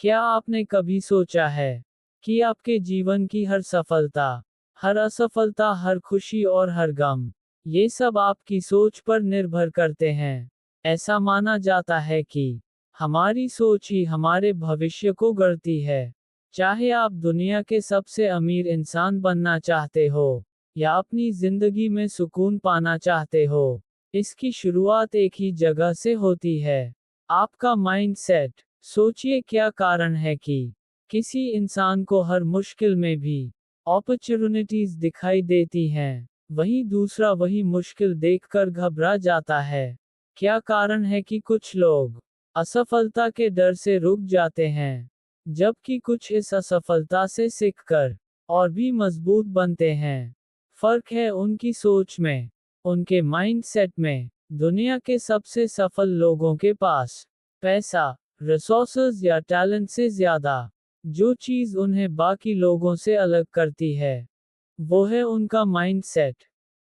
क्या आपने कभी सोचा है कि आपके जीवन की हर सफलता, हर असफलता, हर खुशी और हर गम, ये सब आपकी सोच पर निर्भर करते हैं? ऐसा माना जाता है कि हमारी सोच ही हमारे भविष्य को गढ़ती है। चाहे आप दुनिया के सबसे अमीर इंसान बनना चाहते हो, या अपनी जिंदगी में सुकून पाना चाहते हो, इसकी शुरुआत एक ही जगह से होती है, आपका माइंडसेट। सोचिए, क्या कारण है कि किसी इंसान को हर मुश्किल में भी अपॉर्चुनिटीज दिखाई देती हैं, वहीं दूसरा वही मुश्किल देखकर घबरा जाता है? क्या कारण है कि कुछ लोग असफलता के डर से रुक जाते हैं, जबकि कुछ इस असफलता से सीखकर और भी मजबूत बनते हैं? फर्क है उनकी सोच में, उनके माइंडसेट में। दुनिया के सबसे सफल लोगों के पास पैसा, रिसोर्सेज या टैलेंट से ज्यादा जो चीज उन्हें बाकी लोगों से अलग करती है, वो है उनका माइंडसेट।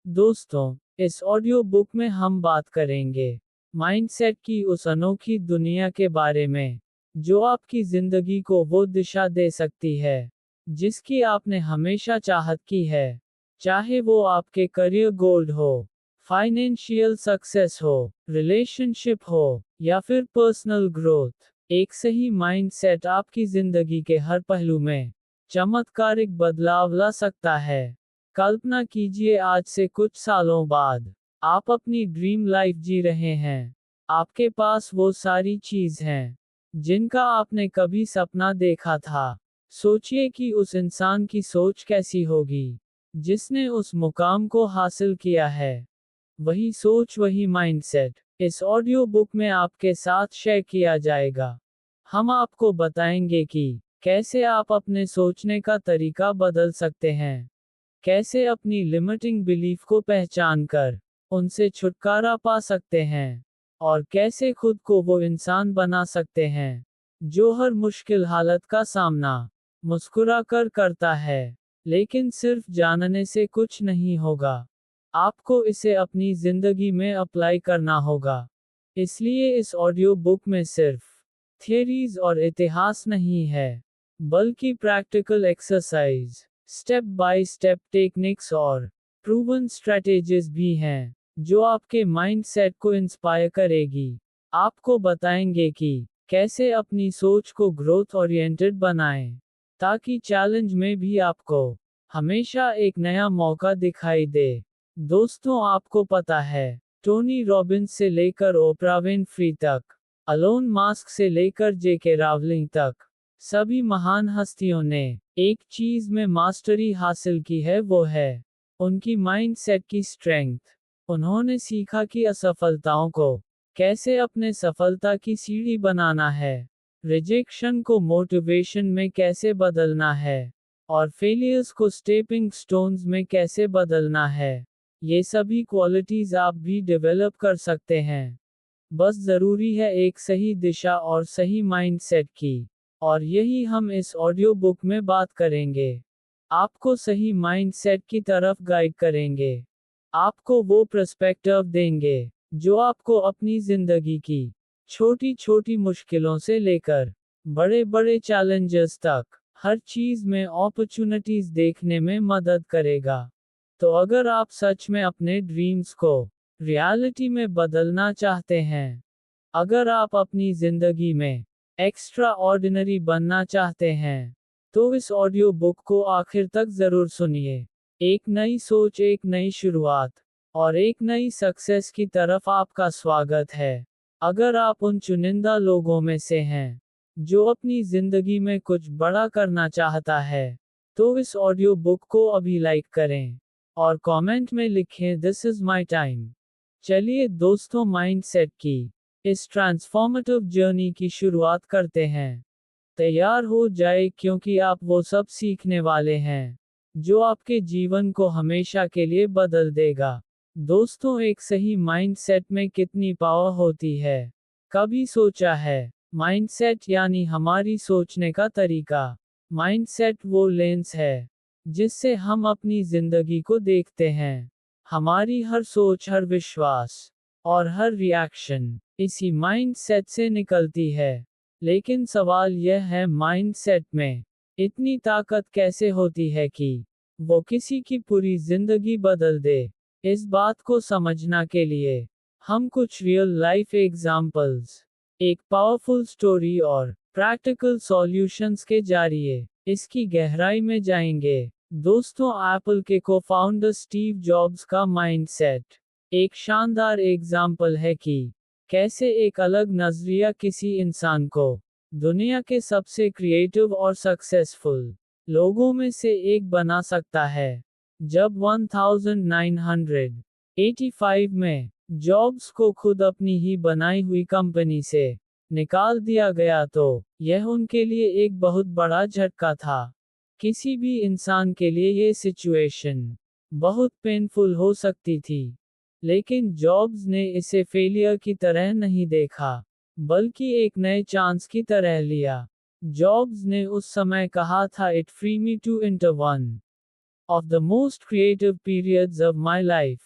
दोस्तों, इस ऑडियो बुक में हम बात करेंगे माइंडसेट की उस अनोखी दुनिया के बारे में, जो आपकी जिंदगी को वो दिशा दे सकती है जिसकी आपने हमेशा चाहत की है। चाहे वो आपके करियर गोल हो, फाइनेंशियल सक्सेस हो, रिलेशनशिप हो, या फिर पर्सनल ग्रोथ, एक सही माइंडसेट आपकी जिंदगी के हर पहलू में चमत्कारिक बदलाव ला सकता है। कल्पना कीजिए, आज से कुछ सालों बाद आप अपनी ड्रीम लाइफ जी रहे हैं। आपके पास वो सारी चीज हैं जिनका आपने कभी सपना देखा था। सोचिए कि उस इंसान की सोच कैसी होगी जिसने उस मुकाम को हासिल किया है। वही सोच, वही माइंडसेट इस ऑडियो बुक में आपके साथ शेयर किया जाएगा। हम आपको बताएंगे कि कैसे आप अपने सोचने का तरीका बदल सकते हैं, कैसे अपनी लिमिटिंग बिलीफ को पहचान कर उनसे छुटकारा पा सकते हैं, और कैसे खुद को वो इंसान बना सकते हैं जो हर मुश्किल हालत का सामना मुस्कुरा कर करता है। लेकिन सिर्फ जानने से कुछ नहीं होगा, आपको इसे अपनी जिंदगी में अप्लाई करना होगा। इसलिए इस ऑडियो बुक में सिर्फ थियरीज और इतिहास नहीं है, बल्कि practical exercise, step by step techniques और प्रूवन स्ट्रैटेजीज भी हैं जो आपके माइंडसेट को इंस्पायर करेगी। आपको बताएंगे कि कैसे अपनी सोच को ग्रोथ ओरिएंटेड बनाएं, ताकि चैलेंज में भी आपको हमेशा एक नया मौका दिखाई दे। दोस्तों, आपको पता है, टोनी रॉबिन्स से लेकर ओप्रा विनफ्री तक, एलोन मस्क से लेकर जेके रावलिंग तक, सभी महान हस्तियों ने एक चीज में मास्टरी हासिल की है, वो है उनकी माइंडसेट की स्ट्रेंथ। उन्होंने सीखा कि असफलताओं को कैसे अपने सफलता की सीढ़ी बनाना है, रिजेक्शन को मोटिवेशन में कैसे बदलना है, और फेलियर्स को स्टेपिंग स्टोन्स में कैसे बदलना है। ये सभी क्वालिटीज आप भी डेवलप कर सकते हैं। बस जरूरी है एक सही दिशा और सही माइंडसेट की, और यही हम इस ऑडियो बुक में बात करेंगे। आपको सही माइंडसेट की तरफ गाइड करेंगे, आपको वो पर्सपेक्टिव देंगे जो आपको अपनी जिंदगी की छोटी छोटी मुश्किलों से लेकर बड़े बड़े चैलेंजेस तक हर चीज में अपॉर्चुनिटीज देखने में मदद करेगा। तो अगर आप सच में अपने ड्रीम्स को रियलिटी में बदलना चाहते हैं, अगर आप अपनी जिंदगी में एक्स्ट्रा ऑर्डिनरी बनना चाहते हैं, तो इस ऑडियो बुक को आखिर तक जरूर सुनिए। एक नई सोच, एक नई शुरुआत और एक नई सक्सेस की तरफ आपका स्वागत है। अगर आप उन चुनिंदा लोगों में से हैं जो अपनी जिंदगी में कुछ बड़ा करना चाहता है, तो इस ऑडियो बुक को अभी लाइक करें और कमेंट में लिखें, दिस इज माई टाइम। चलिए दोस्तों, माइंडसेट की इस ट्रांसफॉर्मेटिव जर्नी की शुरुआत करते हैं। तैयार हो जाए, क्योंकि आप वो सब सीखने वाले हैं जो आपके जीवन को हमेशा के लिए बदल देगा। दोस्तों, एक सही माइंडसेट में कितनी पावर होती है, कभी सोचा है? माइंडसेट यानी हमारी सोचने का तरीका। माइंडसेट वो लेंस है जिससे हम अपनी जिंदगी को देखते हैं। हमारी हर सोच, हर विश्वास और हर रिएक्शन इसी माइंडसेट से निकलती है। लेकिन सवाल यह है, माइंडसेट में इतनी ताकत कैसे होती है कि वो किसी की पूरी जिंदगी बदल दे। इस बात को समझना के लिए हम कुछ रियल लाइफ एग्जाम्पल्स, एक पावरफुल स्टोरी और प्रैक्टिकल सॉल्यूशंस के जरिए इसकी गहराई में जाएंगे। दोस्तों, एप्पल के को-फाउंडर स्टीव जॉब्स का माइंडसेट एक शानदार एग्जाम्पल है कि कैसे एक अलग नजरिया किसी इंसान को दुनिया के सबसे क्रिएटिव और सक्सेसफुल लोगों में से एक बना सकता है। जब 1985 में जॉब्स को खुद अपनी ही बनाई हुई कंपनी से निकाल दिया गया तो यह उनके लिए एक बहुत बड़ा झटका था। किसी भी इंसान के लिए ये सिचुएशन बहुत पेनफुल हो सकती थी, लेकिन जॉब्स ने इसे फेलियर की तरह नहीं देखा, बल्कि एक नए चांस की तरह लिया। जॉब्स ने उस समय कहा था, it free me to enter one of the most creative periods of my life.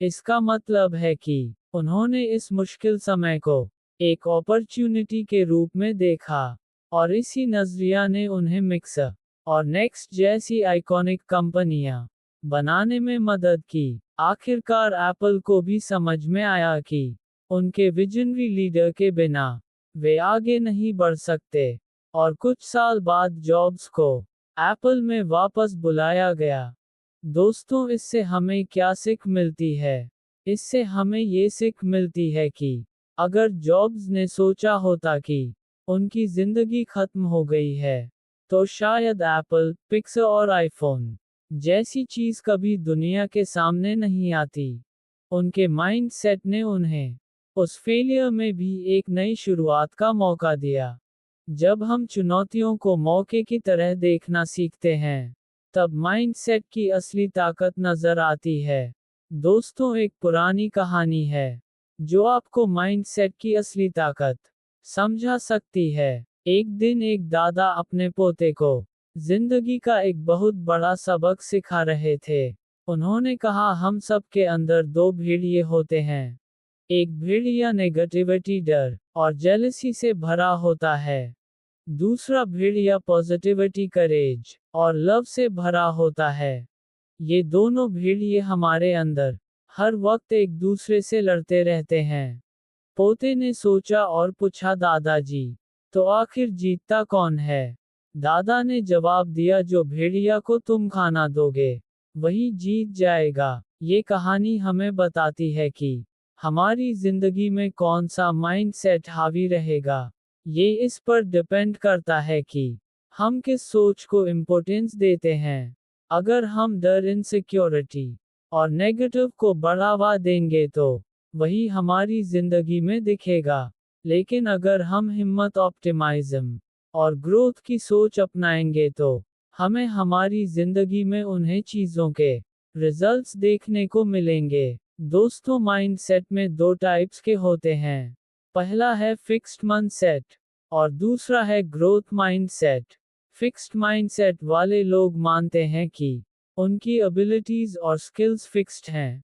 इसका मतलब है कि उन्होंने इस मुश्किल समय को एक अपॉर्चुनिटी के रूप में देखा, और इसी नजरिया ने उन्हें मिक्सर और नेक्स्ट जैसी आइकॉनिक कंपनियां बनाने में मदद की। आखिरकार एप्पल को भी समझ में आया कि उनके विजनरी लीडर के बिना वे आगे नहीं बढ़ सकते, और कुछ साल बाद जॉब्स को एप्पल में वापस बुलाया गया। दोस्तों, इससे हमें क्या सीख मिलती है? इससे हमें ये सीख मिलती है कि अगर जॉब्स ने सोचा होता कि उनकी जिंदगी खत्म हो गई है, तो शायद एप्पल, पिक्सर और आईफोन जैसी चीज कभी दुनिया के सामने नहीं आती। उनके माइंडसेट ने उन्हें उस फेलियर में भी एक नई शुरुआत का मौका दिया। जब हम चुनौतियों को मौके की तरह देखना सीखते हैं, तब माइंडसेट की असली ताकत नजर आती है। दोस्तों, एक पुरानी कहानी है जो आपको माइंडसेट की असली ताकत समझा सकती है। एक दिन एक दादा अपने पोते को जिंदगी का एक बहुत बड़ा सबक सिखा रहे थे। उन्होंने कहा, हम सब के अंदर दो भेड़िए होते हैं। एक भेड़िया नेगेटिविटी, डर और जेलसी से भरा होता है। दूसरा भेड़िया पॉजिटिविटी, करेज और लव से भरा होता है। ये दोनों भेड़िए हमारे अंदर हर वक्त एक दूसरे से लड़ते रहते हैं। पोते ने सोचा और पूछा, दादाजी, तो आखिर जीतता कौन है? दादा ने जवाब दिया, जो भेड़िया को तुम खाना दोगे वही जीत जाएगा। ये कहानी हमें बताती है कि हमारी जिंदगी में कौन सा माइंडसेट हावी रहेगा, ये इस पर डिपेंड करता है कि हम किस सोच को इम्पोर्टेंस देते हैं। अगर हम डर, इनसिक्योरिटी और नेगेटिव को बढ़ावा देंगे तो वही हमारी जिंदगी में दिखेगा। लेकिन अगर हम हिम्मत, ऑप्टिमाइज्म और ग्रोथ की सोच अपनाएंगे तो हमें हमारी जिंदगी में उन्हें चीजों के रिजल्ट्स देखने को मिलेंगे। दोस्तों, माइंडसेट में दो टाइप्स के होते हैं। पहला है फिक्स्ड माइंडसेट और दूसरा है ग्रोथ माइंडसेट। फिक्स्ड माइंडसेट वाले लोग मानते हैं कि उनकी एबिलिटीज और स्किल्स फिक्स्ड हैं।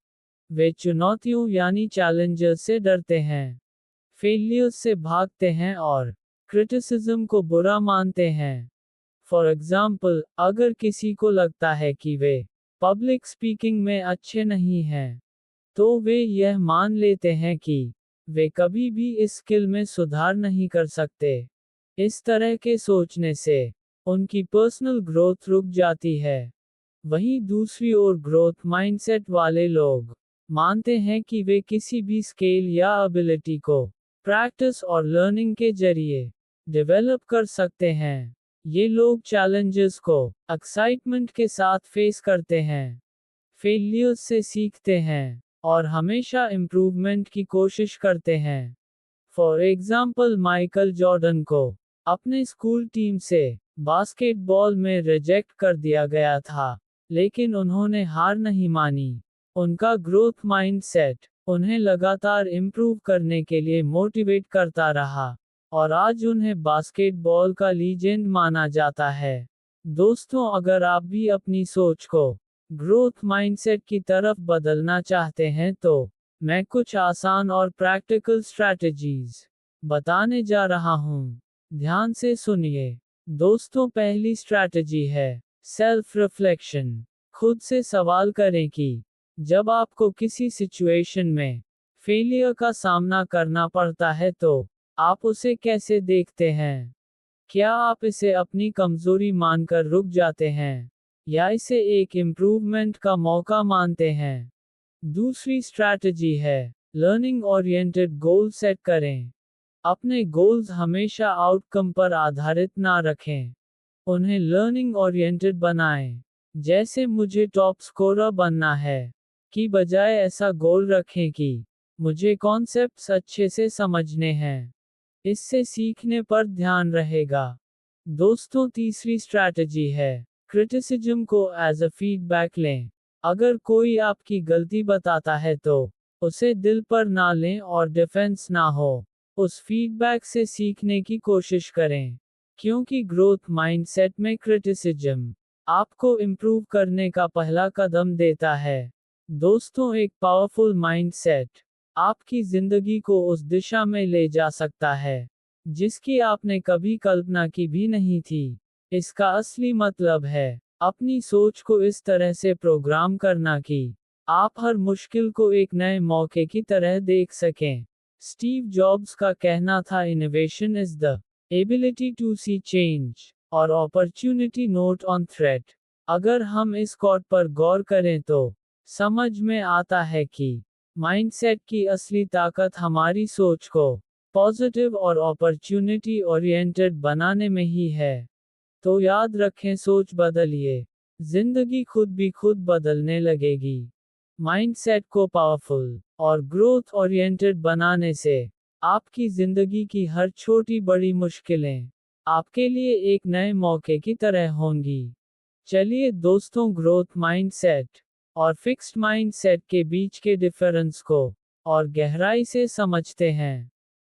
वे चुनौतियों यानी चैलेंजेस से डरते हैं, फेलियर्स से भागते हैं और क्रिटिसिज्म को बुरा मानते हैं। फॉर एग्जाम्पल, अगर किसी को लगता है कि वे पब्लिक स्पीकिंग में अच्छे नहीं हैं, तो वे यह मान लेते हैं कि वे कभी भी इस स्किल में सुधार नहीं कर सकते। इस तरह के सोचने से उनकी पर्सनल ग्रोथ रुक जाती है। वहीं दूसरी ओर ग्रोथ माइंडसेट वाले लोग मानते हैं कि वे किसी भी स्किल या एबिलिटी को प्रैक्टिस और लर्निंग के जरिए डेवलप कर सकते हैं। ये लोग चैलेंजेस को एक्साइटमेंट के साथ फेस करते हैं, फेलियर्स से सीखते हैं और हमेशा इम्प्रूवमेंट की कोशिश करते हैं। फॉर एग्जाम्पल, माइकल जॉर्डन को अपने स्कूल टीम से बास्केटबॉल में रिजेक्ट कर दिया गया था, लेकिन उन्होंने हार नहीं मानी। उनका ग्रोथ माइंडसेट उन्हें लगातार इम्प्रूव करने के लिए मोटिवेट करता रहा, और आज उन्हें बास्केटबॉल का लीजेंड माना जाता है। दोस्तों, अगर आप भी अपनी सोच को ग्रोथ माइंडसेट की तरफ बदलना चाहते हैं, तो मैं कुछ आसान और प्रैक्टिकल स्ट्रैटेजीज बताने जा रहा हूँ। ध्यान से सुनिए। दोस्तों, पहली स्ट्रैटेजी है सेल्फ रिफ्लेक्शन। खुद से सवाल करें कि जब आपको किसी सिचुएशन में फेलियर का सामना करना पड़ता है तो आप उसे कैसे देखते हैं? क्या आप इसे अपनी कमजोरी मानकर रुक जाते हैं या इसे एक इम्प्रूवमेंट का मौका मानते हैं? दूसरी स्ट्रैटेजी है लर्निंग ओरिएंटेड गोल सेट करें। अपने गोल्स हमेशा आउटकम पर आधारित ना रखें, उन्हें लर्निंग ओरिएंटेड बनाएं। जैसे मुझे टॉप स्कोरर बनना है, की बजाय ऐसा गोल रखें कि मुझे कॉन्सेप्ट्स अच्छे से समझने हैं। इससे सीखने पर ध्यान रहेगा। दोस्तों, तीसरी स्ट्रैटेजी है क्रिटिसिज्म को एज अ फीडबैक लें। अगर कोई आपकी गलती बताता है तो उसे दिल पर ना लें और डिफेंस ना हो। उस फीडबैक से सीखने की कोशिश करें, क्योंकि ग्रोथ माइंडसेट में क्रिटिसिज्म आपको इम्प्रूव करने का पहला कदम देता है। दोस्तों, एक पावरफुल माइंडसेट आपकी जिंदगी को उस दिशा में ले जा सकता है जिसकी आपने कभी कल्पना की भी नहीं थी। इसका असली मतलब है अपनी सोच को इस तरह से प्रोग्राम करना कि आप हर मुश्किल को एक नए मौके की तरह देख सकें। स्टीव जॉब्स का कहना था, innovation is the ability to see change और अपॉर्चुनिटी नोट ऑन थ्रेट। अगर हम इस कोट पर गौर करें तो समझ में आता है कि माइंडसेट की असली ताकत हमारी सोच को पॉजिटिव और अपॉर्चुनिटी ओरिएंटेड बनाने में ही है। तो याद रखें, सोच बदलिए, जिंदगी खुद बदलने लगेगी। माइंडसेट को पावरफुल और ग्रोथ ओरिएंटेड बनाने से आपकी जिंदगी की हर छोटी बड़ी मुश्किलें आपके लिए एक नए मौके की तरह होंगी। चलिए दोस्तों, ग्रोथ माइंडसेट और फिक्स्ड माइंडसेट के बीच के डिफरेंस को और गहराई से समझते हैं।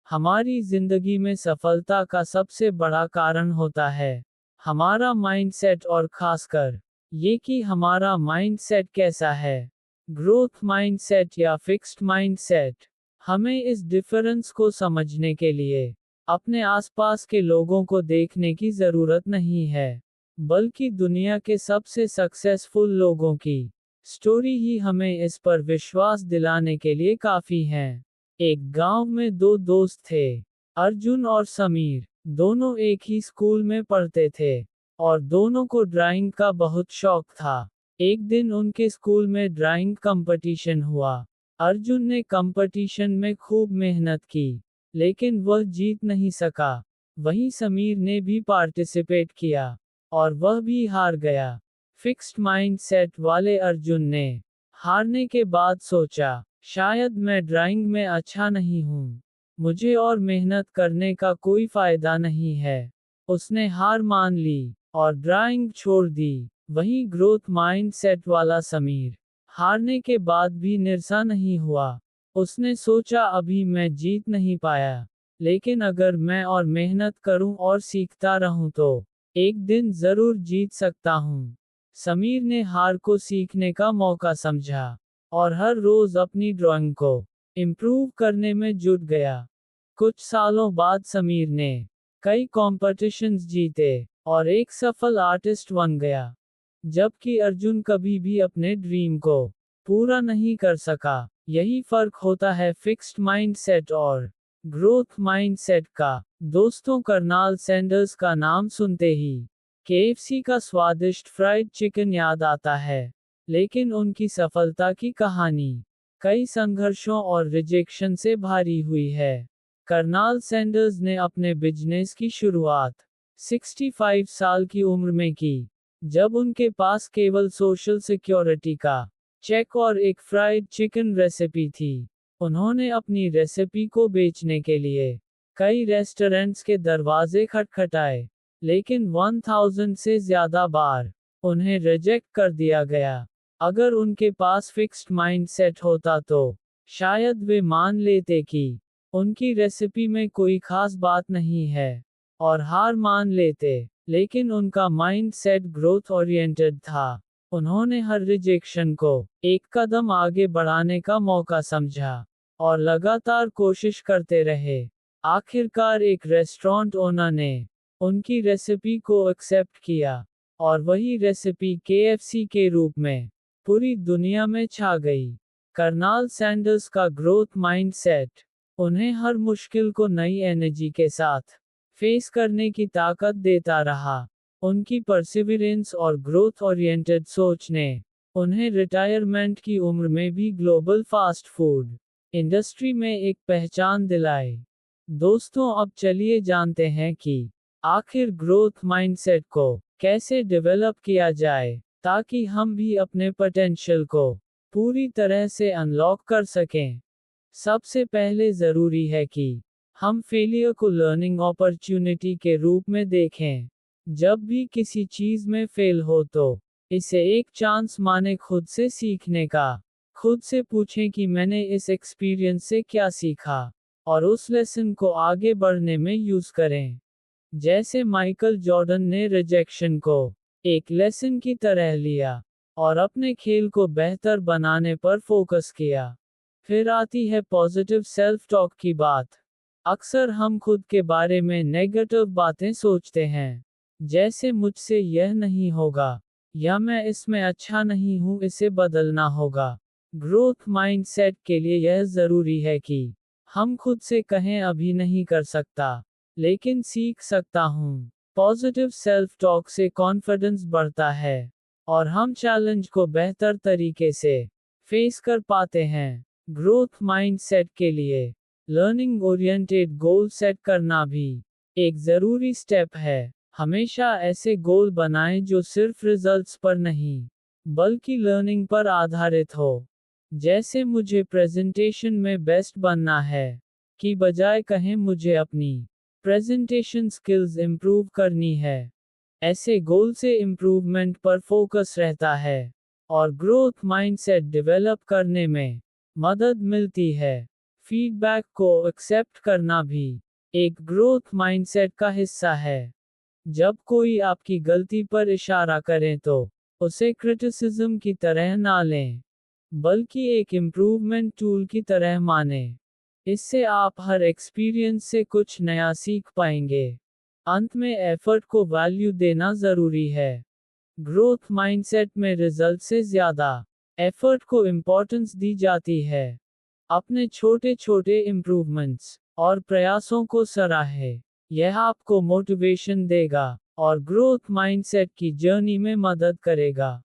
हमारी जिंदगी में सफलता का सबसे बड़ा कारण होता है हमारा माइंडसेट और खासकर ये कि हमारा माइंडसेट कैसा है। ग्रोथ माइंडसेट या फिक्स्ड माइंडसेट। हमें इस डिफरेंस को समझने के लिए अपने आसपास के लोगों को देखने की जरूरत नहीं है, बल्कि दुनिया के सबसे सक्सेसफुल लोगों की स्टोरी ही हमें इस पर विश्वास दिलाने के लिए काफी है। एक गांव में दो दोस्त थे, अर्जुन और समीर। दोनों एक ही स्कूल में पढ़ते थे और दोनों को ड्राइंग का बहुत शौक था। एक दिन उनके स्कूल में ड्राइंग कंपटीशन हुआ। अर्जुन ने कंपटीशन में खूब मेहनत की, लेकिन वह जीत नहीं सका। वहीं समीर ने भी पार्टिसिपेट किया और वह भी हार गया। फिक्स्ड माइंडसेट वाले अर्जुन ने हारने के बाद सोचा, शायद मैं ड्राइंग में अच्छा नहीं हूँ, मुझे और मेहनत करने का कोई फायदा नहीं है। उसने हार मान ली और ड्राइंग छोड़ दी। वहीं ग्रोथ माइंडसेट वाला समीर हारने के बाद भी निराश नहीं हुआ। उसने सोचा, अभी मैं जीत नहीं पाया, लेकिन अगर मैं और मेहनत करूं और सीखता रहूं तो एक दिन जरूर जीत सकता हूं। समीर ने हार को सीखने का मौका समझा और हर रोज अपनी ड्राइंग को इम्प्रूव करने में जुट गया। कुछ सालों बाद समीर ने कई कॉम्पिटिशन्स जीते और एक सफल आर्टिस्ट बन गया, जबकि अर्जुन कभी भी अपने ड्रीम को पूरा नहीं कर सका। यही फर्क होता है फिक्स्ड माइंडसेट और ग्रोथ माइंडसेट का। दोस्तों, कर्नल सैंडर्स का नाम सुनते ही केएफसी का स्वादिष्ट फ्राइड चिकन याद आता है, लेकिन उनकी सफलता की कहानी कई संघर्षों और रिजेक्शन से भरी हुई है। कर्नल सैंडर्स ने अपने बिजनेस की शुरुआत 65 साल की उम्र में की, जब उनके पास केवल सोशल सिक्योरिटी का चेक और एक फ्राइड चिकन रेसिपी थी। उन्होंने अपनी रेसिपी को बेचने के लिए कई रेस्टोरेंट्स के दरवाजे खटखटाए, लेकिन 1000 से ज्यादा बार उन्हें रिजेक्ट कर दिया गया। अगर उनके पास फिक्स्ड माइंडसेट होता तो शायद वे मान लेते कि उनकी रेसिपी में कोई खास बात नहीं है और हार मान लेते, लेकिन उनका माइंडसेट ग्रोथ ओरिएंटेड था। उन्होंने हर रिजेक्शन को एक कदम आगे बढ़ाने का मौका समझा और लगातार कोशिश करते रहे। आखिरकार एक रेस्टोरेंट ओनर ने उनकी रेसिपी को एक्सेप्ट किया, और वही रेसिपी केएफसी के रूप में पूरी दुनिया में छा गई। कर्नल सैंडर्स का ग्रोथ माइंडसेट उन्हें हर मुश्किल को नई एनर्जी के साथ फेस करने की ताकत देता रहा। उनकी परसिविरेंस और ग्रोथ ओरिएंटेड सोच ने उन्हें रिटायरमेंट की उम्र में भी ग्लोबल फास्ट फूड इंडस्ट्री में एक पहचान दिलाई। दोस्तों, अब चलिए जानते हैं कि आखिर ग्रोथ माइंडसेट को कैसे डेवलप किया जाए ताकि हम भी अपने पोटेंशियल को पूरी तरह से अनलॉक कर सकें। सबसे पहले ज़रूरी है कि हम फेलियर को लर्निंग अपॉर्चुनिटी के रूप में देखें। जब भी किसी चीज़ में फेल हो तो इसे एक चांस माने खुद से सीखने का। खुद से पूछें कि मैंने इस एक्सपीरियंस से क्या सीखा, और उस लेसन को आगे बढ़ने में यूज़ करें। जैसे माइकल जॉर्डन ने रिजेक्शन को एक लेसन की तरह लिया और अपने खेल को बेहतर बनाने पर फोकस किया। फिर आती है पॉजिटिव सेल्फ टॉक की बात। अक्सर हम खुद के बारे में नेगेटिव बातें सोचते हैं, जैसे मुझसे यह नहीं होगा, या मैं इसमें अच्छा नहीं हूँ, इसे बदलना होगा। ग्रोथ माइंडसेट के लिए यह ज़रूरी है कि हम खुद से कहें अभी नहीं कर सकता, लेकिन सीख सकता हूँ। पॉजिटिव सेल्फ टॉक से कॉन्फिडेंस बढ़ता है, और हम चैलेंज को बेहतर तरीके से फेस कर पाते हैं। ग्रोथ माइंडसेट के लिए लर्निंग ओरिएंटेड गोल सेट करना भी एक ज़रूरी स्टेप है। हमेशा ऐसे गोल बनाएं जो सिर्फ रिजल्ट्स पर नहीं, बल्कि लर्निंग पर आधारित हो। जैसे मुझे प्रेजेंटेशन में बेस्ट बनना है, की बजाय कहें मुझे अपनी प्रेजेंटेशन स्किल्स इम्प्रूव करनी है। ऐसे गोल से इम्प्रूवमेंट पर फोकस रहता है, और ग्रोथ माइंडसेट डेवलप करने में मदद मिलती है। फीडबैक को एक्सेप्ट करना भी एक ग्रोथ माइंडसेट का हिस्सा है। जब कोई आपकी गलती पर इशारा करे तो उसे क्रिटिसिज्म की तरह ना लें, बल्कि एक इम्प्रूवमेंट टूल की तरह माने। इससे आप हर एक्सपीरियंस से कुछ नया सीख पाएंगे। अंत में एफर्ट को वैल्यू देना ज़रूरी है। ग्रोथ माइंडसेट में रिजल्ट से ज़्यादा एफर्ट को इम्पोर्टेंस दी जाती है। अपने छोटे छोटे इम्प्रूवमेंट्स और प्रयासों को सराहें। यह आपको मोटिवेशन देगा और ग्रोथ माइंडसेट की जर्नी में मदद करेगा।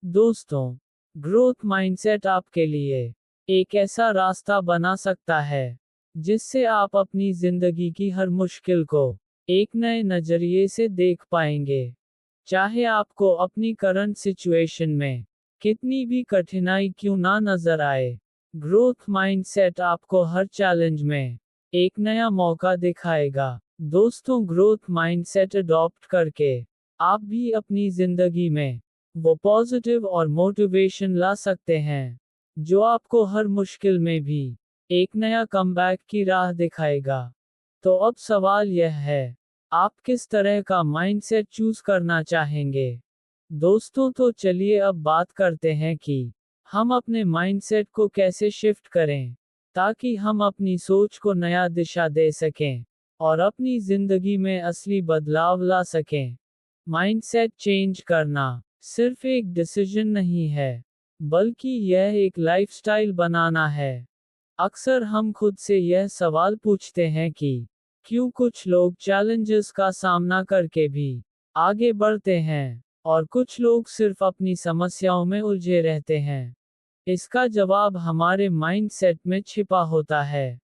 दोस्तों, ग्रोथ माइंडसेट आपके लिए एक ऐसा रास्ता बना सकता है जिससे आप अपनी जिंदगी की हर मुश्किल को एक नए नजरिए से देख पाएंगे। चाहे आपको अपनी करंट सिचुएशन में कितनी भी कठिनाई क्यों ना नजर आए, ग्रोथ माइंडसेट आपको हर चैलेंज में एक नया मौका दिखाएगा। दोस्तों, ग्रोथ माइंडसेट अडॉप्ट करके आप भी अपनी जिंदगी में वो पॉजिटिव और मोटिवेशन ला सकते हैं जो आपको हर मुश्किल में भी एक नया कमबैक की राह दिखाएगा। तो अब सवाल यह है, आप किस तरह का माइंडसेट चूज करना चाहेंगे? दोस्तों, तो चलिए अब बात करते हैं कि हम अपने माइंडसेट को कैसे शिफ्ट करें ताकि हम अपनी सोच को नया दिशा दे सकें और अपनी जिंदगी में असली बदलाव ला सकें। माइंडसेट चेंज करना सिर्फ एक डिसीजन नहीं है, बल्कि यह एक लाइफस्टाइल बनाना है। अक्सर हम खुद से यह सवाल पूछते हैं कि क्यों कुछ लोग चैलेंजेस का सामना करके भी आगे बढ़ते हैं, और कुछ लोग सिर्फ अपनी समस्याओं में उलझे रहते हैं। इसका जवाब हमारे माइंडसेट में छिपा होता है।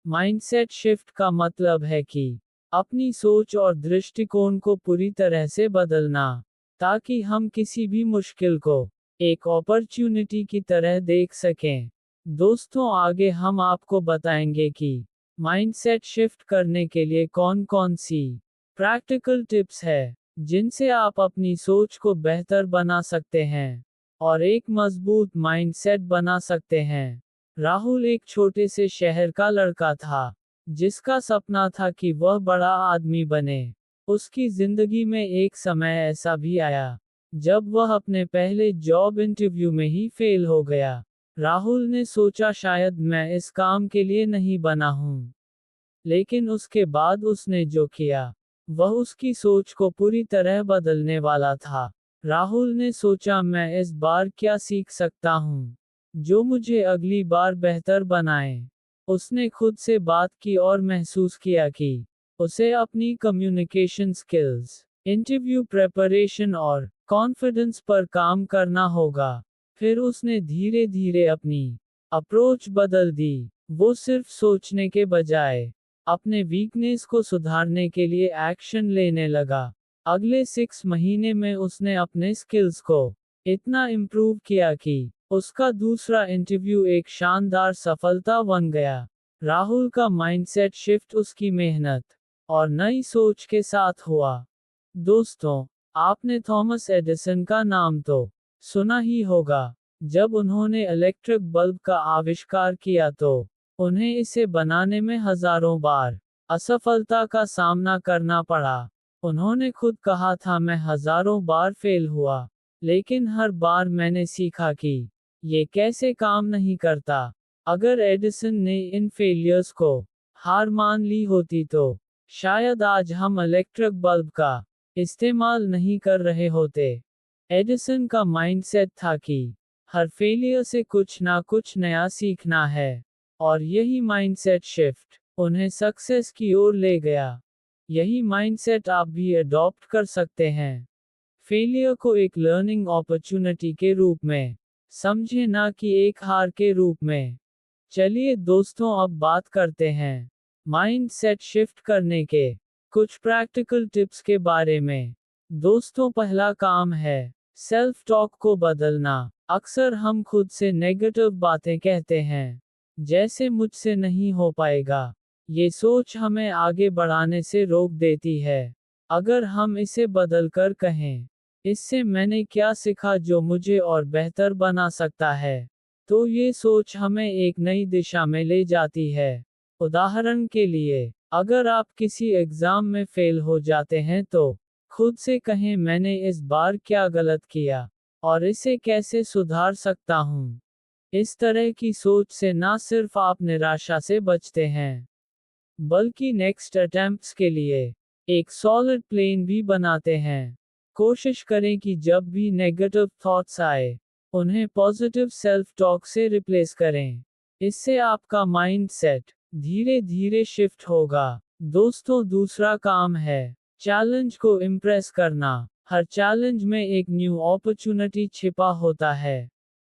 माइंडसेट शिफ्ट का मतलब है कि अपनी सोच और दृष्टिकोण को पूरी तरह से बदलना, ताकि हम किसी भी मुश्किल को एक अपॉर्चुनिटी की तरह देख सकें। दोस्तों, आगे हम आपको बताएंगे कि माइंडसेट शिफ्ट करने के लिए कौन कौन सी प्रैक्टिकल टिप्स है जिनसे आप अपनी सोच को बेहतर बना सकते हैं और एक मजबूत माइंडसेट बना सकते हैं। राहुल एक छोटे से शहर का लड़का था, जिसका सपना था कि वह बड़ा आदमी बने। उसकी जिंदगी में एक समय ऐसा भी आया जब वह अपने पहले जॉब इंटरव्यू में ही फेल हो गया। राहुल ने सोचा शायद मैं इस काम के लिए नहीं बना हूँ। लेकिन उसके बाद उसने जो किया, वह उसकी सोच को पूरी तरह बदलने वाला था। राहुल ने सोचा, मैं इस बार क्या सीख सकता हूँ, जो मुझे अगली बार बेहतर बनाए। उसने खुद से बात की और महसूस किया कि उसे अपनी कम्युनिकेशन स्किल्स, इंटरव्यू प्रेपरेशन और कॉन्फिडेंस पर काम करना होगा। फिर उसने धीरे धीरे अपनी अप्रोच बदल दी। वो सिर्फ सोचने के बजाय अपने वीकनेस को सुधारने के लिए एक्शन लेने लगा। अगले 6 महीने में उसने अपने स्किल्स को इतना इम्प्रूव किया कि उसका दूसरा इंटरव्यू एक शानदार सफलता बन गया। राहुल का माइंडसेट शिफ्ट उसकी मेहनत और नई सोच के साथ हुआ। दोस्तों, आपने थॉमस एडिसन का नाम तो सुना ही होगा। जब उन्होंने इलेक्ट्रिक बल्ब का आविष्कार किया तो उन्हें इसे बनाने में हजारों बार असफलता का सामना करना पड़ा। उन्होंने खुद कहा था, मैं हजारों बार फेल हुआ, लेकिन हर बार मैंने सीखा कि ये कैसे काम नहीं करता। अगर एडिसन ने इन फेलियर्स को हार मान ली होती तो शायद आज हम इलेक्ट्रिक बल्ब का इस्तेमाल नहीं कर रहे होते। एडिसन का माइंडसेट था कि हर फेलियर से कुछ ना कुछ नया सीखना है, और यही माइंडसेट शिफ्ट उन्हें सक्सेस की ओर ले गया। यही माइंडसेट आप भी अडॉप्ट कर सकते हैं। फेलियर को एक लर्निंग अपॉर्चुनिटी के रूप में समझें, ना कि एक हार के रूप में। चलिए दोस्तों, अब बात करते हैं माइंडसेट शिफ्ट करने के कुछ प्रैक्टिकल टिप्स के बारे में। दोस्तों, पहला काम है सेल्फ टॉक को बदलना। अक्सर हम खुद से नेगेटिव बातें कहते हैं, जैसे मुझसे नहीं हो पाएगा। ये सोच हमें आगे बढ़ाने से रोक देती है। अगर हम इसे बदल कर कहें, इससे मैंने क्या सीखा जो मुझे और बेहतर बना सकता है, तो ये सोच हमें एक नई दिशा में ले जाती है। उदाहरण के लिए, अगर आप किसी एग्जाम में फेल हो जाते हैं तो खुद से कहें, मैंने इस बार क्या गलत किया और इसे कैसे सुधार सकता हूँ। इस तरह की सोच से ना सिर्फ आप निराशा से बचते हैं, बल्कि नेक्स्ट अटेम्प्ट्स के लिए एक सॉलिड प्लेन भी बनाते हैं। कोशिश करें कि जब भी नेगेटिव थॉट्स आए, उन्हें पॉजिटिव सेल्फ टॉक से रिप्लेस करें। इससे आपका माइंड सेट धीरे धीरे शिफ्ट होगा। दोस्तों, दूसरा काम है चैलेंज को इम्प्रेस करना। हर चैलेंज में एक न्यू अपॉर्चुनिटी छिपा होता है।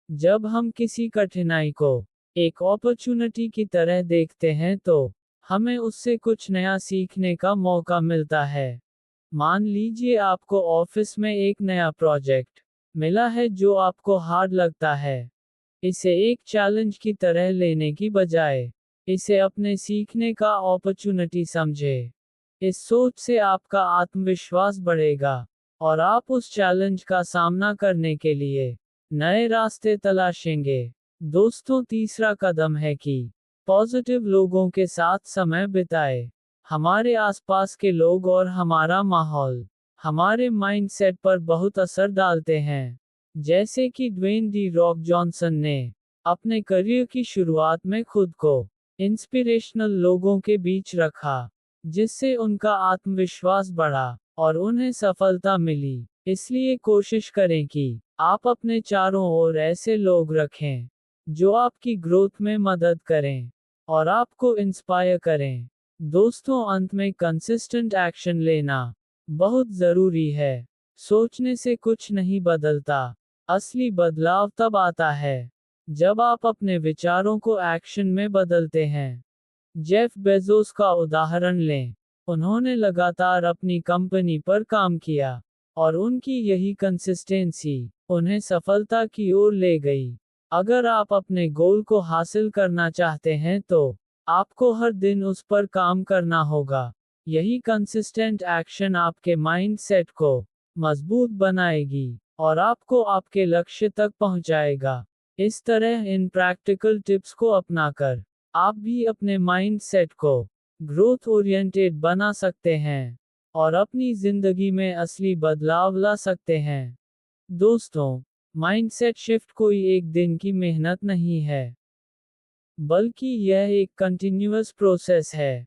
जब हम किसी कठिनाई को एक अपॉर्चुनिटी की तरह देखते हैं तो हमें उससे कुछ नया सीखने का मौका मिलता है। मान लीजिए आपको ऑफिस में एक नया प्रोजेक्ट मिला है जो आपको हार्ड लगता है। इसे एक चैलेंज की तरह लेने की बजाय इसे अपने सीखने का अपॉर्चुनिटी समझे। इस सोच से आपका आत्मविश्वास बढ़ेगा और आप उस चैलेंज का सामना करने के लिए नए रास्ते तलाशेंगे। दोस्तों, तीसरा कदम है कि पॉजिटिव लोगों के साथ समय बिताए। हमारे आसपास के लोग और हमारा माहौल हमारे माइंडसेट पर बहुत असर डालते हैं। जैसे कि ड्वेन डी रॉक जॉनसन ने अपने करियर की शुरुआत में खुद को इंस्पिरेशनल लोगों के बीच रखा, जिससे उनका आत्मविश्वास बढ़ा और उन्हें सफलता मिली। इसलिए कोशिश करें कि आप अपने चारों ओर ऐसे लोग रखें जो आपकी ग्रोथ में मदद करें और आपको इंस्पायर करें। दोस्तों, अंत में कंसिस्टेंट एक्शन लेना बहुत ज़रूरी है। सोचने से कुछ नहीं बदलता। असली बदलाव तब आता है जब आप अपने विचारों को एक्शन में बदलते हैं। जेफ बेजोस का उदाहरण लें। उन्होंने लगातार अपनी कंपनी पर काम किया, और उनकी यही कंसिस्टेंसी उन्हें सफलता की ओर ले गई। अगर आप अपने गोल को हासिल करना चाहते हैं तो आपको हर दिन उस पर काम करना होगा। यही कंसिस्टेंट एक्शन आपके माइंड सेट को मजबूत बनाएगी और आपको आपके लक्ष्य तक पहुंचाएगा। इस तरह इन प्रैक्टिकल टिप्स को अपनाकर आप भी अपने माइंड सेट को ग्रोथ ओरिएंटेड बना सकते हैं और अपनी जिंदगी में असली बदलाव ला सकते हैं। दोस्तों, माइंडसेट शिफ्ट कोई एक दिन की मेहनत नहीं है, बल्कि यह एक कंटिन्यूअस प्रोसेस है।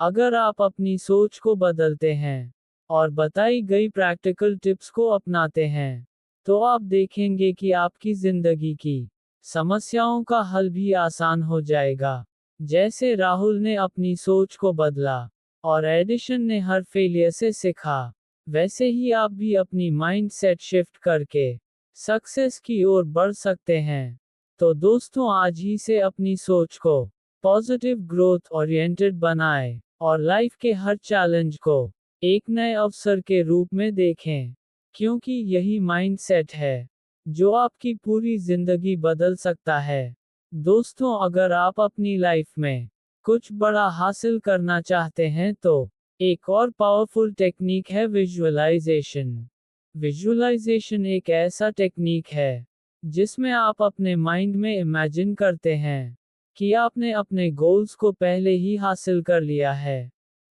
अगर आप अपनी सोच को बदलते हैं और बताई गई प्रैक्टिकल टिप्स को अपनाते हैं, तो आप देखेंगे कि आपकी जिंदगी की समस्याओं का हल भी आसान हो जाएगा। जैसे राहुल ने अपनी सोच को बदला और एडिशन ने हर फेलियर से सीखा, वैसे ही आप भी अपनी माइंड सेट शिफ्ट करके सक्सेस की ओर बढ़ सकते हैं। तो दोस्तों, आज ही से अपनी सोच को पॉजिटिव ग्रोथ ओरिएंटेड बनाएं और लाइफ के हर चैलेंज को एक नए अवसर के रूप में देखें, क्योंकि यही माइंडसेट है जो आपकी पूरी जिंदगी बदल सकता है। दोस्तों, अगर आप अपनी लाइफ में कुछ बड़ा हासिल करना चाहते हैं तो एक और पावरफुल टेक्निक है विजुअलाइजेशन। विजुअलाइजेशन एक ऐसा टेक्निक है जिसमें आप अपने माइंड में इमेजिन करते हैं कि आपने अपने गोल्स को पहले ही हासिल कर लिया है।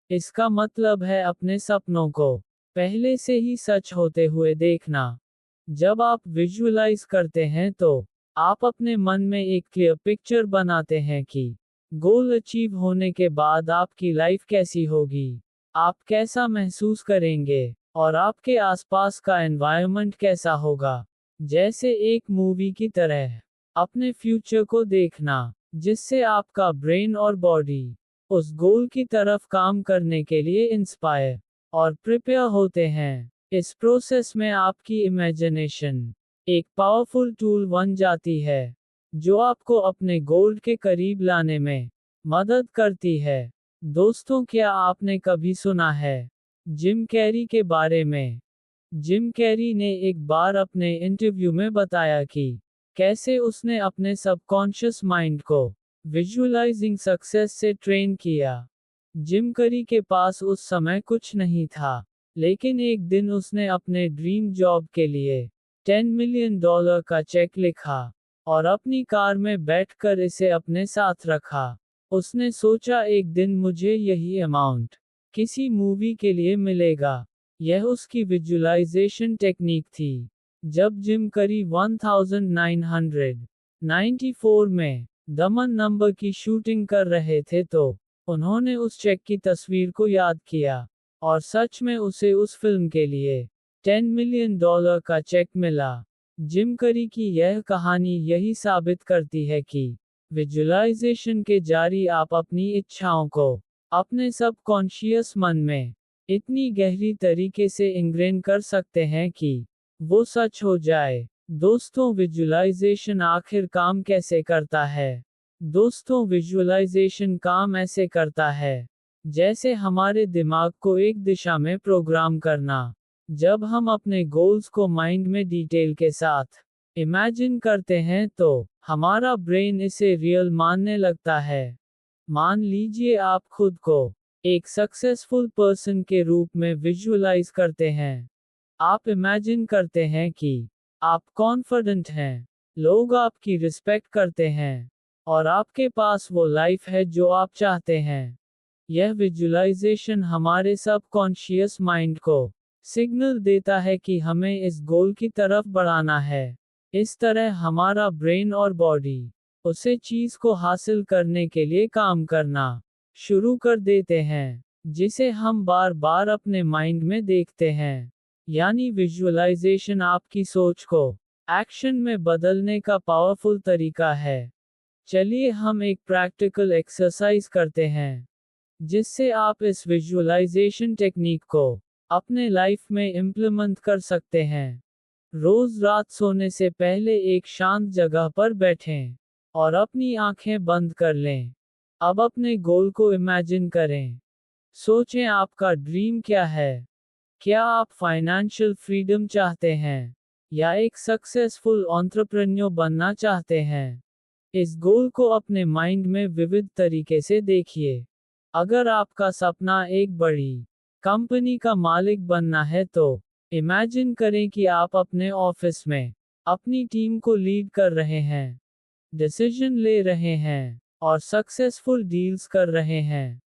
इसका मतलब है अपने सपनों को पहले से ही सच होते हुए देखना। जब आप विजुअलाइज करते हैं तो आप अपने मन में एक क्लियर पिक्चर बनाते हैं कि गोल अचीव होने के बाद आपकी लाइफ कैसी होगी, आप कैसा महसूस करेंगे और आपके आसपास का एनवायरनमेंट कैसा होगा। जैसे एक मूवी की तरह अपने फ्यूचर को देखना, जिससे आपका ब्रेन और बॉडी उस गोल की तरफ काम करने के लिए इंस्पायर और प्रिपेयर होते हैं। इस प्रोसेस में आपकी इमेजिनेशन एक पावरफुल टूल बन जाती है जो आपको अपने गोल के करीब लाने में मदद करती है। दोस्तों, क्या आपने कभी सुना है जिम कैरी के बारे में? जिम कैरी ने एक बार अपने इंटरव्यू में बताया कि कैसे उसने अपने सबकॉन्शियस माइंड को विजुअलाइजिंग सक्सेस से ट्रेन किया। जिम कैरी के पास उस समय कुछ नहीं था, लेकिन एक दिन उसने अपने ड्रीम जॉब के लिए $10 मिलियन का चेक लिखा और अपनी कार में बैठकर इसे अपने साथ रखा। उसने सोचा, एक दिन मुझे यही अमाउंट किसी मूवी के लिए मिलेगा। यह उसकी विजुअलाइजेशन टेक्निक थी। जब जिम कैरी 1994 में दमन नंबर की शूटिंग कर रहे थे तो उन्होंने उस चेक की तस्वीर को याद किया और सच में उसे उस फिल्म के लिए $10 मिलियन का चेक मिला। जिम कैरी की यह कहानी यही साबित करती है कि विजुअलाइजेशन के जरिए आप अपनी इच्छाओं को अपने सबकॉन्शियस मन में इतनी गहरी तरीके से इंग्रेन कर सकते हैं कि वो सच हो जाए। दोस्तों, विजुअलाइजेशन आखिर काम कैसे करता है? दोस्तों, विजुअलाइजेशन काम ऐसे करता है जैसे हमारे दिमाग को एक दिशा में प्रोग्राम करना। जब हम अपने गोल्स को माइंड में डिटेल के साथ इमेजिन करते हैं तो हमारा ब्रेन इसे रियल मानने लगता है। मान लीजिए आप खुद को एक सक्सेसफुल पर्सन के रूप में विजुअलाइज करते हैं। आप इमेजिन करते हैं कि आप कॉन्फिडेंट हैं, लोग आपकी रिस्पेक्ट करते हैं और आपके पास वो लाइफ है जो आप चाहते हैं। यह विजुअलाइजेशन हमारे सबकॉन्शियस माइंड को सिग्नल देता है कि हमें इस गोल की तरफ बढ़ाना है। इस तरह हमारा ब्रेन और बॉडी उसे चीज को हासिल करने के लिए काम करना शुरू कर देते हैं, जिसे हम बार बार अपने माइंड में देखते हैं। यानी विजुअलाइजेशन आपकी सोच को एक्शन में बदलने का पावरफुल तरीका है। चलिए हम एक प्रैक्टिकल एक्सरसाइज करते हैं जिससे आप इस विजुअलाइजेशन टेक्निक को अपने लाइफ में इम्प्लीमेंट कर सकते हैं। रोज रात सोने से पहले एक शांत जगह पर बैठें और अपनी आंखें बंद कर लें। अब अपने गोल को इमेजिन करें। सोचें, आपका ड्रीम क्या है? क्या आप फाइनेंशियल फ्रीडम चाहते हैं या एक सक्सेसफुल एंटरप्रेन्योर बनना चाहते हैं? इस गोल को अपने माइंड में विविध तरीके से देखिए। अगर आपका सपना एक बड़ी कंपनी का मालिक बनना है तो इमेजिन करें कि आप अपने ऑफिस में अपनी टीम को लीड कर रहे हैं, डिसीजन ले रहे हैं और सक्सेसफुल डील्स कर रहे हैं।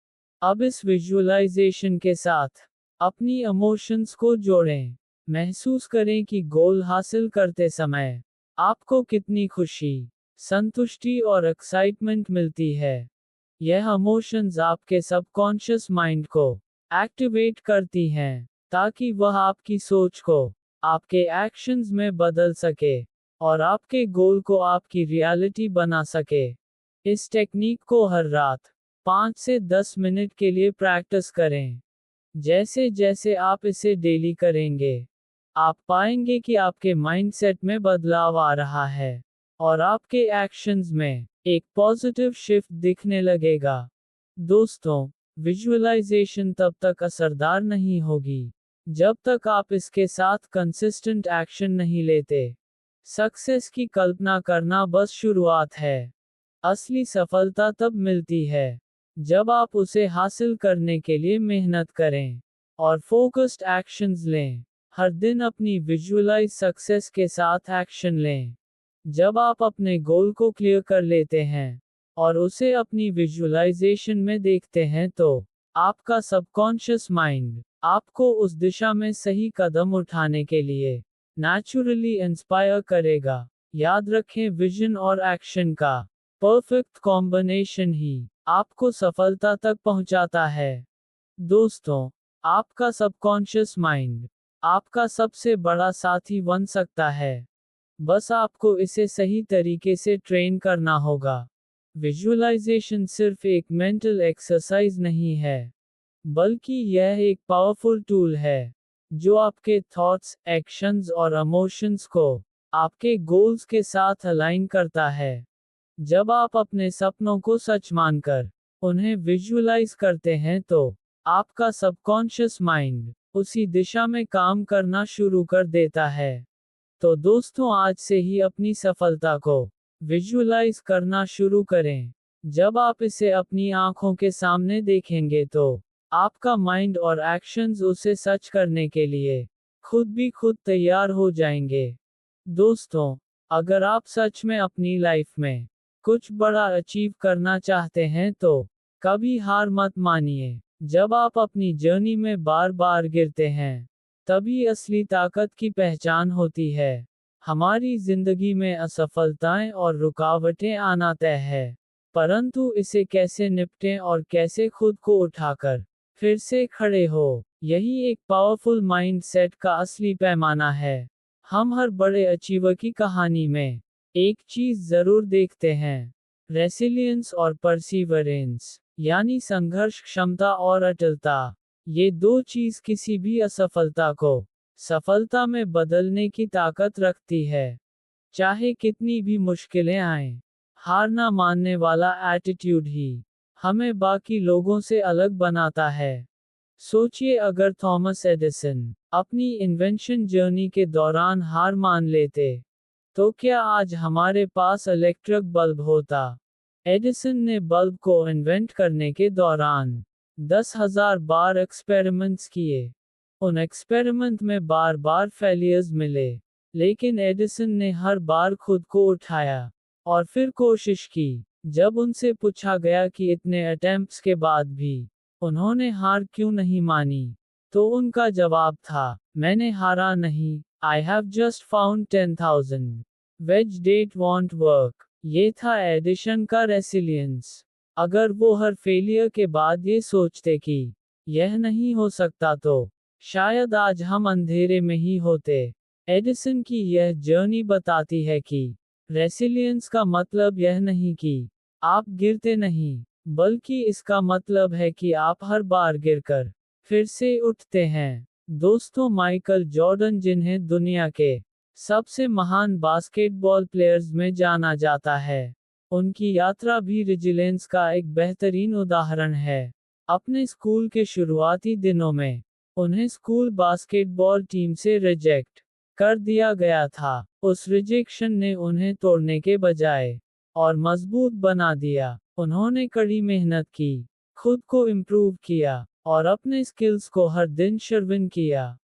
अब इस विजुअलाइजेशन के साथ अपनी इमोशंस को जोड़ें। महसूस करें कि गोल हासिल करते समय आपको कितनी खुशी, संतुष्टि और एक्साइटमेंट मिलती है। यह इमोशंस आपके सबकॉन्शियस माइंड को एक्टिवेट करती हैं, ताकि वह आपकी सोच को आपके एक्शंस में बदल सके और आपके गोल को आपकी रियलिटी बना सके। इस टेक्निक को हर रात 5 से 10 मिनट के लिए प्रैक्टिस करें। जैसे जैसे आप इसे डेली करेंगे, आप पाएंगे कि आपके माइंडसेट में बदलाव आ रहा है और आपके एक्शंस में एक पॉजिटिव शिफ्ट दिखने लगेगा। दोस्तों, विजुअलाइजेशन तब तक असरदार नहीं होगी जब तक आप इसके साथ कंसिस्टेंट एक्शन नहीं लेते। सक्सेस की कल्पना करना बस शुरुआत है। असली सफलता तब मिलती है जब आप उसे हासिल करने के लिए मेहनत करें और फोकस्ड एक्शंस लें। हर दिन अपनी विजुअलाइज सक्सेस के साथ एक्शन लें। जब आप अपने गोल को क्लियर कर लेते हैं और उसे अपनी विजुअलाइजेशन में देखते हैं, तो आपका सबकॉन्शियस माइंड आपको उस दिशा में सही कदम उठाने के लिए नेचुरली इंस्पायर करेगा। याद रखें, विजन और एक्शन का परफेक्ट कॉम्बिनेशन ही आपको सफलता तक पहुंचाता है। दोस्तों, आपका सबकॉन्शियस माइंड आपका सबसे बड़ा साथी बन सकता है। बस आपको इसे सही तरीके से ट्रेन करना होगा। विजुअलाइजेशन सिर्फ एक मेंटल एक्सरसाइज नहीं है, बल्कि यह एक पावरफुल टूल है जो आपके थॉट्स, एक्शंस और इमोशंस को आपके गोल्स के साथ अलाइन करता है। जब आप अपने सपनों को सच मानकर उन्हें विजुअलाइज करते हैं, तो आपका सबकॉन्शियस माइंड उसी दिशा में काम करना शुरू कर देता है। तो दोस्तों, आज से ही अपनी सफलता को विजुअलाइज करना शुरू करें। जब आप इसे अपनी आंखों के सामने देखेंगे, तो आपका माइंड और एक्शंस उसे सच करने के लिए खुद तैयार हो जाएंगे। दोस्तों, अगर आप सच में अपनी लाइफ में कुछ बड़ा अचीव करना चाहते हैं, तो कभी हार मत मानिए। जब आप अपनी जर्नी में बार बार गिरते हैं, तभी असली ताकत की पहचान होती है। हमारी जिंदगी में असफलताएं और रुकावटें आना तय है, परंतु इसे कैसे निपटें और कैसे खुद को उठाकर फिर से खड़े हो, यही एक पावरफुल माइंड सेट का असली पैमाना है। हम हर बड़े अचीवर की कहानी में एक चीज जरूर देखते हैं, रेसिलियंस और परसीवरेंस, यानी संघर्ष क्षमता और अटलता। ये दो चीज किसी भी असफलता को सफलता में बदलने की ताकत रखती है। चाहे कितनी भी मुश्किलें आएं, हार ना मानने वाला एटीट्यूड ही हमें बाकी लोगों से अलग बनाता है। सोचिए, अगर थॉमस एडिसन अपनी इन्वेंशन जर्नी के दौरान हार मान लेते, तो क्या आज हमारे पास इलेक्ट्रिक बल्ब होता? एडिसन ने बल्ब को इन्वेंट करने के दौरान 10,000 बार एक्सपेरिमेंट्स किए। उन एक्सपेरिमेंट में बार बार फेलियर्स मिले, लेकिन एडिसन ने हर बार खुद को उठाया और फिर कोशिश की। जब उनसे पूछा गया कि इतने अटेम्प्ट्स के बाद भी उन्होंने हार क्यों नहीं मानी, तो उनका जवाब था, मैंने हारा नहीं, I have just found 10,000 which date won't work। ये था एडिशन का रेसिलियंस। अगर वो हर फेलियर के बाद ये सोचते कि यह नहीं हो सकता, तो शायद आज हम अंधेरे में ही होते। एडिसन की यह जर्नी बताती है कि रेसिलियंस का मतलब यह नहीं कि आप गिरते नहीं, बल्कि इसका मतलब है कि आप हर बार गिरकर फिर से उठते हैं। दोस्तों, माइकल जॉर्डन, जिन्हें दुनिया के सबसे महान बास्केटबॉल प्लेयर्स में जाना जाता है, उनकी यात्रा भी रेजिलियंस का एक बेहतरीन उदाहरण है। अपने स्कूल के शुरुआती दिनों में उन्हें स्कूल बास्केटबॉल टीम से रिजेक्ट कर दिया गया था। उस रिजेक्शन ने उन्हें तोड़ने के बजाय और मजबूत बना दिया। उन्होंने कड़ी मेहनत की, खुद को इम्प्रूव किया और अपने स्किल्स को हर दिन शार्पन किया।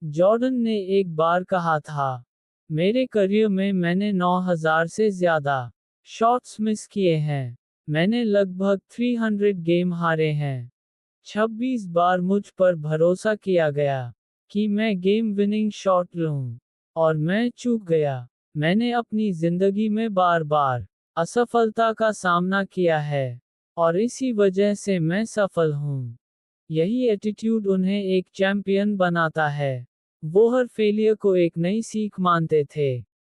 जॉर्डन ने एक बार कहा था, मेरे करियर में मैंने 9,000 से ज़्यादा शॉट्स मिस किए हैं। मैंने लगभग 300 गेम हारे हैं। 26 बार मुझ पर भरोसा किया गया कि मैं गेम विनिंग शॉट लूं, और मैं चूक गया। मैंने अपनी जिंदगी में बार बार असफलता का सामना किया है, और इसी वजह से मैं सफल हूँ। यही एटीट्यूड उन्हें एक चैंपियन बनाता है। वो हर फेलियर को एक नई सीख मानते थे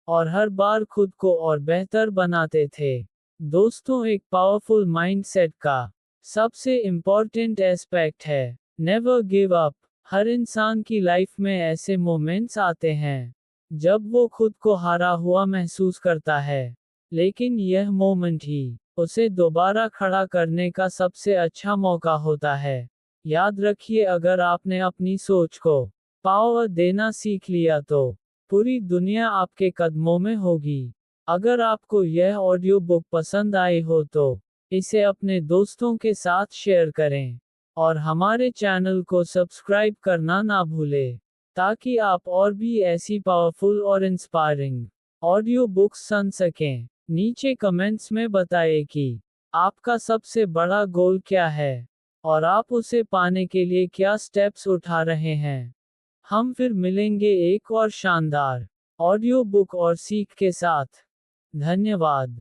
और हर बार खुद को और बेहतर बनाते थे। दोस्तों, एक पावरफुल माइंडसेट का सबसे इम्पोर्टेंट एस्पेक्ट है नेवर गिव अप। हर इंसान की लाइफ में ऐसे मोमेंट्स आते हैं जब वो खुद को हारा हुआ महसूस करता है, लेकिन यह मोमेंट ही उसे दोबारा खड़ा करने का सबसे अच्छा मौका होता है। याद रखिए, अगर आपने अपनी सोच को पावर देना सीख लिया तो पूरी दुनिया आपके कदमों में होगी। अगर आपको यह ऑडियो बुक पसंद आई हो तो इसे अपने दोस्तों के साथ शेयर करें और हमारे चैनल को सब्सक्राइब करना ना भूलें, ताकि आप और भी ऐसी पावरफुल और इंस्पायरिंग ऑडियो बुक्स सुन सकें। नीचे कमेंट्स में बताएं कि आपका सबसे बड़ा गोल क्या है और आप उसे पाने के लिए क्या स्टेप्स उठा रहे हैं। हम फिर मिलेंगे एक और शानदार ऑडियो बुक और सीख के साथ। धन्यवाद।